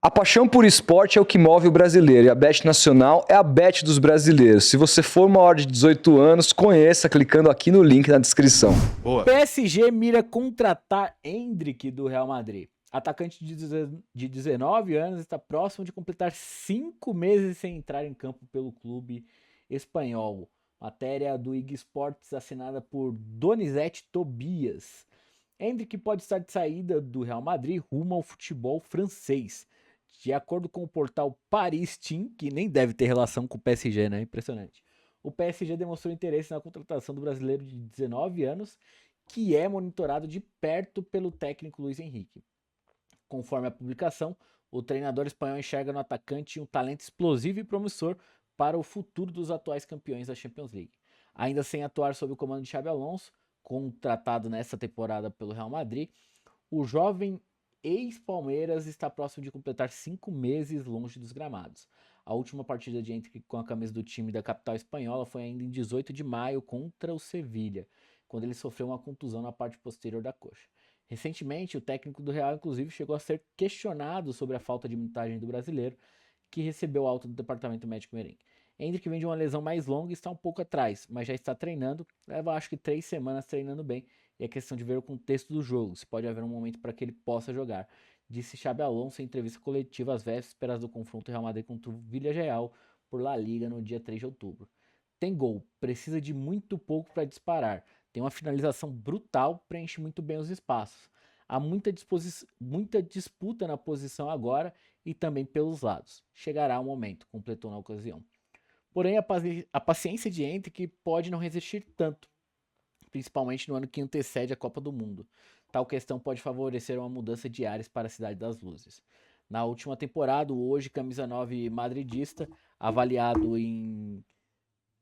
A paixão por esporte é o que move o brasileiro e a Bet Nacional é a bet dos brasileiros. Se você for maior de 18 anos, conheça clicando aqui no link na descrição. Boa. PSG mira contratar Endrick do Real Madrid. Atacante de 19 anos está próximo de completar 5 meses sem entrar em campo pelo clube espanhol. Matéria do IG Sports assinada por Donizete Tobias. Endrick pode estar de saída do Real Madrid rumo ao futebol francês. De acordo com o portal Paris Team, que nem deve ter relação com o PSG, né? Impressionante. O PSG demonstrou interesse na contratação do brasileiro de 19 anos, que é monitorado de perto pelo técnico Luiz Henrique. Conforme a publicação, o treinador espanhol enxerga no atacante um talento explosivo e promissor para o futuro dos atuais campeões da Champions League. Ainda sem atuar sob o comando de Xabi Alonso, contratado nessa temporada pelo Real Madrid, o jovem ex-Palmeiras está próximo de completar 5 meses longe dos gramados. A última partida de Endrick com a camisa do time da capital espanhola foi ainda em 18 de maio contra o Sevilha, quando ele sofreu uma contusão na parte posterior da coxa. Recentemente, o técnico do Real, inclusive, chegou a ser questionado sobre a falta de minutagem do brasileiro, que recebeu alta do departamento médico merengue. Endrick vem de uma lesão mais longa e está um pouco atrás, mas já está treinando, leva acho que 3 semanas treinando bem, e é questão de ver o contexto do jogo, se pode haver um momento para que ele possa jogar, disse Xabi Alonso em entrevista coletiva às vésperas do confronto Real Madrid contra o Villarreal por La Liga no dia 3 de outubro. Tem gol, precisa de muito pouco para disparar, tem uma finalização brutal, preenche muito bem os espaços. Há muita disputa na posição agora e também pelos lados. Chegará o momento, completou na ocasião. Porém, a paciência de Endrick pode não resistir tanto, principalmente no ano que antecede a Copa do Mundo. Tal questão pode favorecer uma mudança de ares para a Cidade das Luzes. Na última temporada, o hoje camisa 9 madridista, avaliado em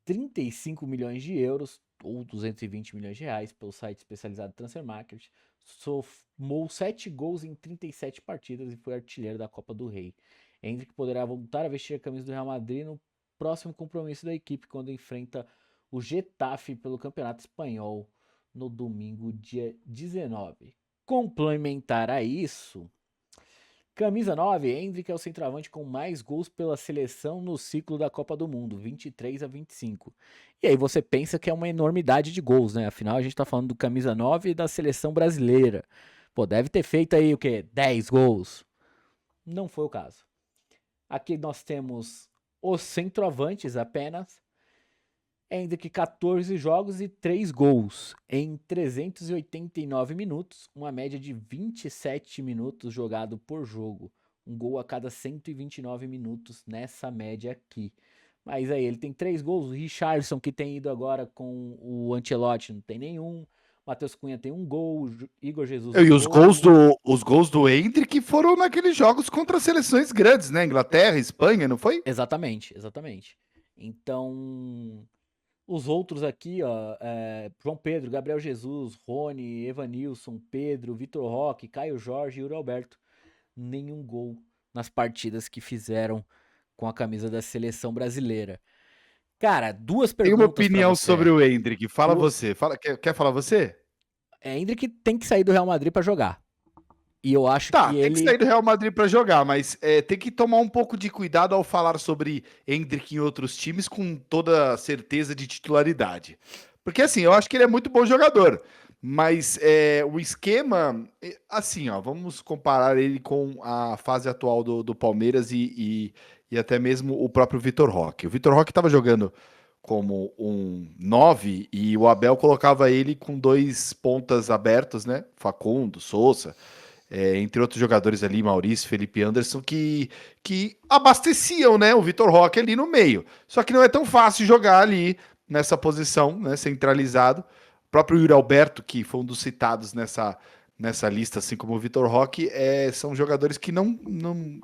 35 milhões de euros, ou 220 milhões de reais, pelo site especializado Transfer Market, somou 7 gols em 37 partidas e foi artilheiro da Copa do Rei. Endrick poderá voltar a vestir a camisa do Real Madrid no próximo compromisso da equipe, quando enfrenta o Getafe pelo Campeonato Espanhol no domingo, dia 19. Complementar a isso, camisa 9, Endrick é o centroavante com mais gols pela seleção no ciclo da Copa do Mundo, 23 a 25. E aí você pensa que é uma enormidade de gols, né? Afinal, a gente tá falando do camisa 9 da seleção brasileira. Pô, deve ter feito aí o quê? 10 gols? Não foi o caso. Aqui nós temos os centroavantes apenas. Endrick 14 jogos e 3 gols em 389 minutos, uma média de 27 minutos jogado por jogo. Um gol a cada 129 minutos nessa média aqui. Mas aí ele tem 3 gols, o Richarlison que tem ido agora com o Ancelotti não tem nenhum, Matheus Cunha tem um gol, Igor Jesus E um gol. os gols do Endrick foram naqueles jogos contra seleções grandes, né? Inglaterra, Espanha, não foi? Exatamente, exatamente. Então, os outros aqui, ó, João Pedro, Gabriel Jesus, Rony, Evanilson, Pedro, Vitor Roque, Caio Jorge e Yuri Alberto. Nenhum gol nas partidas que fizeram com a camisa da seleção brasileira. Cara, duas Tem uma perguntas pra opinião sobre você. o Endrick. Fala você. Quer falar você? Endrick tem que sair do Real Madrid pra jogar. E eu acho Tá, que tem que ele... sair do Real Madrid para jogar, mas tem que tomar um pouco de cuidado ao falar sobre Endrick em outros times com toda certeza de titularidade. Porque assim, eu acho que ele é muito bom jogador, mas o esquema, assim, ó, vamos comparar ele com a fase atual do Palmeiras e até mesmo o próprio Vitor Roque. O Vitor Roque estava jogando como um 9 e o Abel colocava ele com 2 pontas abertos, né? Facundo, Sousa, entre outros jogadores ali, Maurício, Felipe Anderson, que abasteciam, né, o Vitor Roque ali no meio. Só que não é tão fácil jogar ali nessa posição, né, centralizado. O próprio Yuri Alberto, que foi um dos citados nessa lista, assim como o Vitor Roque, são jogadores que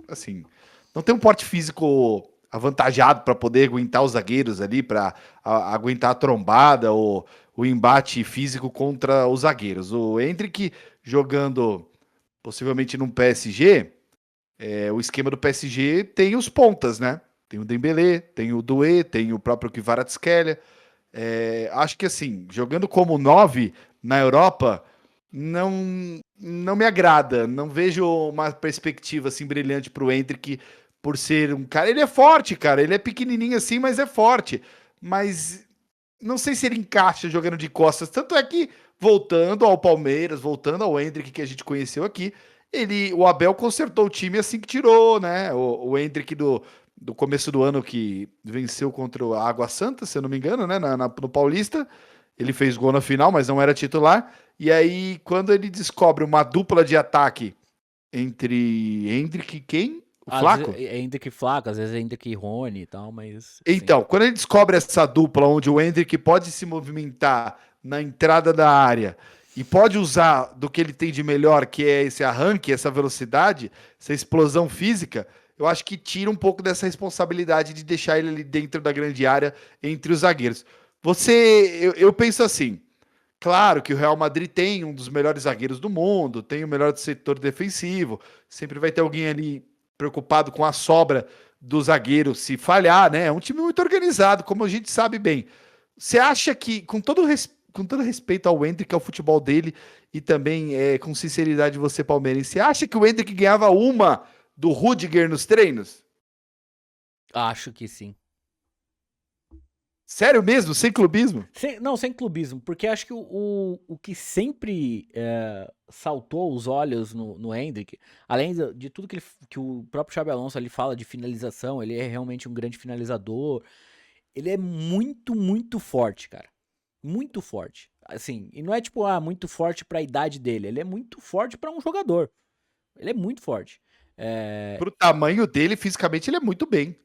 assim, não tem um porte físico avantajado para poder aguentar os zagueiros ali, para aguentar a trombada ou o embate físico contra os zagueiros. O Endrick jogando possivelmente num PSG, o esquema do PSG tem os pontas, né? Tem o Dembélé, tem o Doué, tem o próprio Kvaratskhelia. Acho que assim, jogando como 9 na Europa, não me agrada. Não vejo uma perspectiva assim brilhante pro Endrick por ser um cara. Ele é forte, cara. Ele é pequenininho assim, mas é forte. Mas não sei se ele encaixa jogando de costas. Tanto é que, voltando ao Palmeiras, voltando ao Endrick que a gente conheceu aqui, o Abel consertou o time assim que tirou, né? O Endrick do começo do ano que venceu contra a Água Santa, se eu não me engano, né? No Paulista. Ele fez gol na final, mas não era titular. E aí, quando ele descobre uma dupla de ataque entre Endrick e quem? O Flaco? É Endrick e Flaco, às vezes é Endrick e Rony e tal, mas... Então, quando ele descobre essa dupla onde o Endrick pode se movimentar na entrada da área e pode usar do que ele tem de melhor, que é esse arranque, essa velocidade, essa explosão física, eu acho que tira um pouco dessa responsabilidade de deixar ele ali dentro da grande área entre os zagueiros. Eu penso assim, claro que o Real Madrid tem um dos melhores zagueiros do mundo, tem o melhor setor defensivo, sempre vai ter alguém ali preocupado com a sobra do zagueiro se falhar, né? É um time muito organizado, como a gente sabe bem. Você acha que, com todo respeito ao Endrick, ao futebol dele, e também com sinceridade você, palmeirense, você acha que o Endrick ganhava uma do Rudiger nos treinos? Acho que sim. Sério mesmo? Sem clubismo? Sem clubismo, porque acho que o que sempre saltou aos olhos no Endrick, além de tudo que o próprio Xabi Alonso ali fala de finalização, ele é realmente um grande finalizador, ele é muito, muito forte, cara. Muito forte. Assim, e não é tipo, muito forte pra idade dele, ele é muito forte pra um jogador. Ele é muito forte. Pro tamanho dele, fisicamente, ele é muito bem.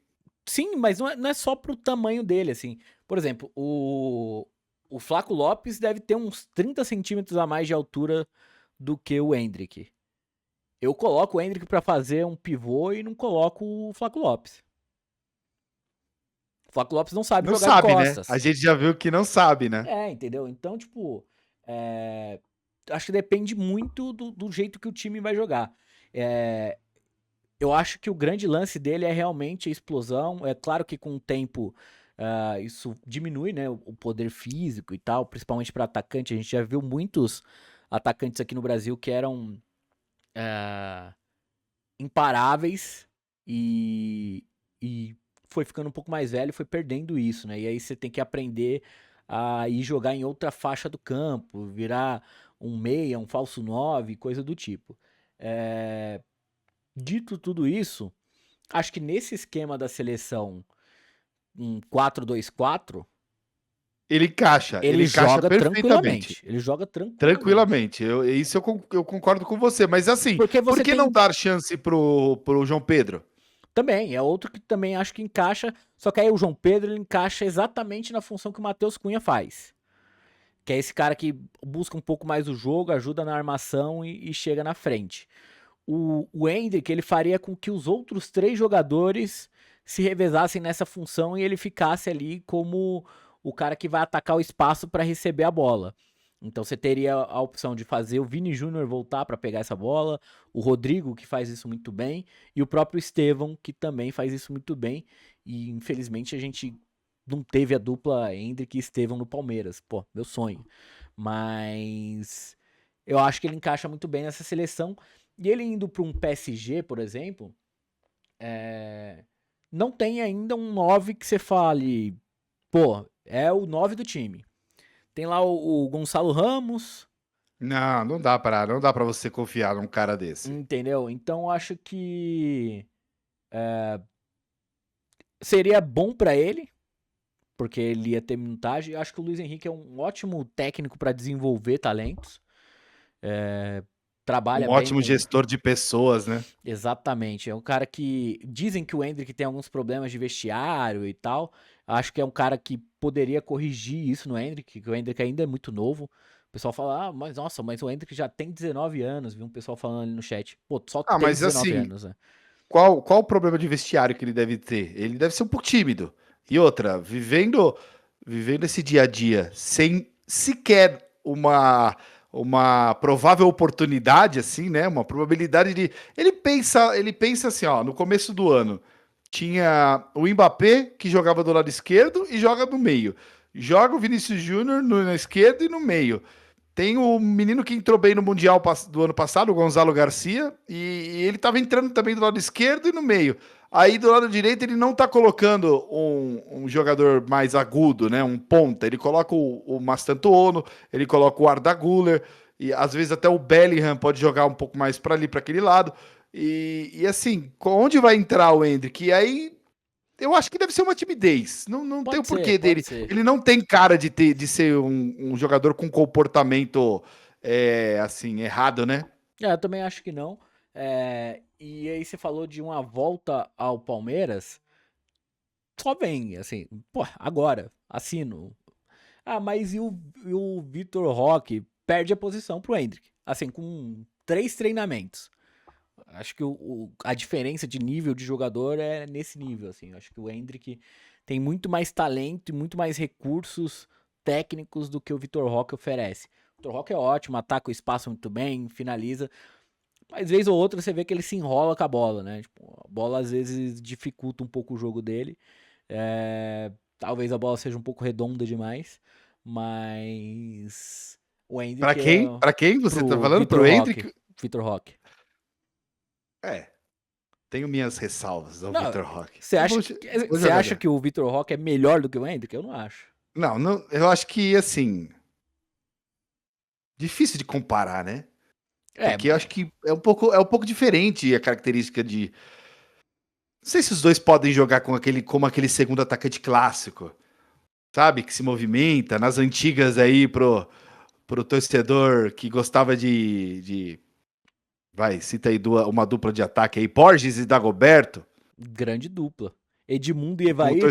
Sim, mas não é só pro tamanho dele, assim. Por exemplo, o Flaco Lopes deve ter uns 30 centímetros a mais de altura do que o Endrick. Eu coloco o Endrick pra fazer um pivô e não coloco o Flaco Lopes. O Flaco Lopes não sabe Não jogar sabe, de né? costas. A gente já viu que não sabe, né? Entendeu? Então, tipo, acho que depende muito do jeito que o time vai jogar. Eu acho que o grande lance dele é realmente a explosão. É claro que com o tempo isso diminui, né? O poder físico e tal, principalmente para atacante. A gente já viu muitos atacantes aqui no Brasil que eram imparáveis e foi ficando um pouco mais velho, foi perdendo isso, né? E aí você tem que aprender a ir jogar em outra faixa do campo, virar um meia, um falso 9, coisa do tipo. Dito tudo isso, acho que nesse esquema da seleção, um 4-2-4, Ele encaixa. ele encaixa joga perfeitamente. tranquilamente. Ele joga tranquilamente. Tranquilamente. Eu concordo com você. Mas assim, Porque por você que tem não dar chance pro João Pedro? também, é outro que também acho que encaixa, só que aí o João Pedro ele encaixa exatamente na função que o Matheus Cunha faz. Que é esse cara que busca um pouco mais o jogo, ajuda na armação e chega na frente. O Endrick, ele faria com que os outros 3 jogadores se revezassem nessa função e ele ficasse ali como o cara que vai atacar o espaço para receber a bola. Então você teria a opção de fazer o Vini Júnior voltar para pegar essa bola, o Rodrigo, que faz isso muito bem, e o próprio Estevão, que também faz isso muito bem. E infelizmente a gente não teve a dupla Endrick e Estevão no Palmeiras. Pô, meu sonho. Mas eu acho que ele encaixa muito bem nessa seleção. E ele indo para um PSG, por exemplo, não tem ainda um 9 que você fale, pô, é o 9 do time. Tem lá o Gonçalo Ramos. Não dá pra você confiar num cara desse. Entendeu? Então acho que seria bom pra ele, porque ele ia ter minutagem. Acho que o Luiz Henrique é um ótimo técnico pra desenvolver talentos. Trabalha Um bem ótimo gestor de pessoas, né? Exatamente. É um cara que. Dizem que o Endrick tem alguns problemas de vestiário e tal. Acho que é um cara que poderia corrigir isso no Endrick, que o Endrick ainda é muito novo. O pessoal fala, mas nossa, mas o Endrick já tem 19 anos, viu? Um pessoal falando ali no chat. Pô, só tem Mas 19 assim, anos, né? qual o problema de vestiário que ele deve ter? Ele deve ser um pouco tímido. E outra, vivendo esse dia a dia sem sequer uma provável oportunidade, assim, né? Uma probabilidade de. Ele pensa assim, ó, no começo do ano, tinha o Mbappé, que jogava do lado esquerdo e joga no meio. Joga o Vinícius Júnior na esquerda e no meio. Tem o menino que entrou bem no Mundial do ano passado, o Gonzalo Garcia, e ele estava entrando também do lado esquerdo e no meio. Aí do lado direito ele não tá colocando um jogador mais agudo, né? Um ponta. Ele coloca o Mastanto Ono, ele coloca o Arda Güler, e às vezes até o Bellingham pode jogar um pouco mais para ali, para aquele lado. E assim, onde vai entrar o Endrick? E aí eu acho que deve ser uma timidez. Não tem o porquê dele. Ele não tem cara de ser um jogador com comportamento assim, errado, né? Eu também acho que não. E aí você falou de uma volta ao Palmeiras. Só vem, assim, pô, agora, assino. Mas e o Vitor Roque perde a posição pro Endrick. Assim, com 3 treinamentos. Acho que a diferença de nível de jogador é nesse nível, assim. Acho que o Endrick tem muito mais talento e muito mais recursos técnicos do que o Vitor Roque oferece. O Vitor Roque é ótimo, ataca o espaço muito bem, finaliza. Mas vez ou outra você vê que ele se enrola com a bola, né? Tipo, a bola às vezes dificulta um pouco o jogo dele. Talvez a bola seja um pouco redonda demais, mas o Endrick Pra quem? Pra quem você tá falando? Vitor Pro Roque, Endrick? Vitor Roque. Tenho minhas ressalvas ao Não, Vitor Roque. Você acha que o Vitor Roque é melhor do que o Endrick? Eu não acho. Não, eu acho que, assim, difícil de comparar, né? Porque eu acho que é um pouco diferente a característica de... Não sei se os dois podem jogar como aquele segundo atacante clássico, sabe? Que se movimenta nas antigas aí pro torcedor que gostava vai, cita aí uma dupla de ataque aí, Borges e Dagoberto. Grande dupla. Edmundo e Evair.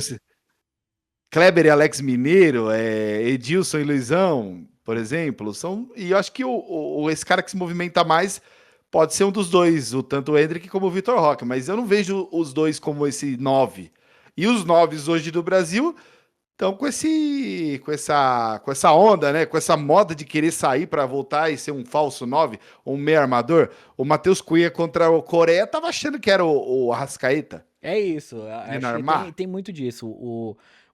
Kleber e Alex Mineiro, Edilson e Luizão, por exemplo, e eu acho que esse cara que se movimenta mais pode ser um dos dois, tanto o Endrick como o Vitor Roque, mas eu não vejo os dois como esse 9. E os 9 hoje do Brasil estão com essa onda, né? Com essa moda de querer sair para voltar e ser um falso 9, um meio armador. O Matheus Cunha contra o Coreia tava achando que era o Arrascaeta. É isso, acho que tem muito disso.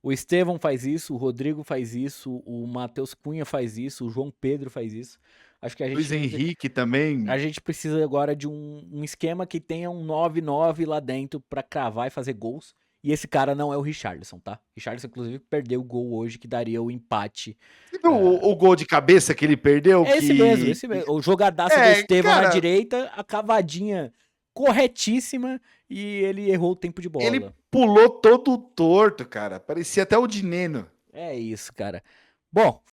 O Estevão faz isso, o Rodrigo faz isso, o Matheus Cunha faz isso, o João Pedro faz isso. Acho que a gente Luiz Henrique também. A gente precisa agora de um esquema que tenha um 9-9 lá dentro pra cravar e fazer gols. E esse cara não é o Richarlison, tá? Richarlison, inclusive, perdeu o gol hoje que daria o empate. Você viu o gol de cabeça que ele perdeu? Esse mesmo. O jogadaço do Estevão na direita, a cavadinha corretíssima e ele errou o tempo de bola. Ele pulou todo torto, cara. Parecia até o Dineno. É isso, cara. Bom,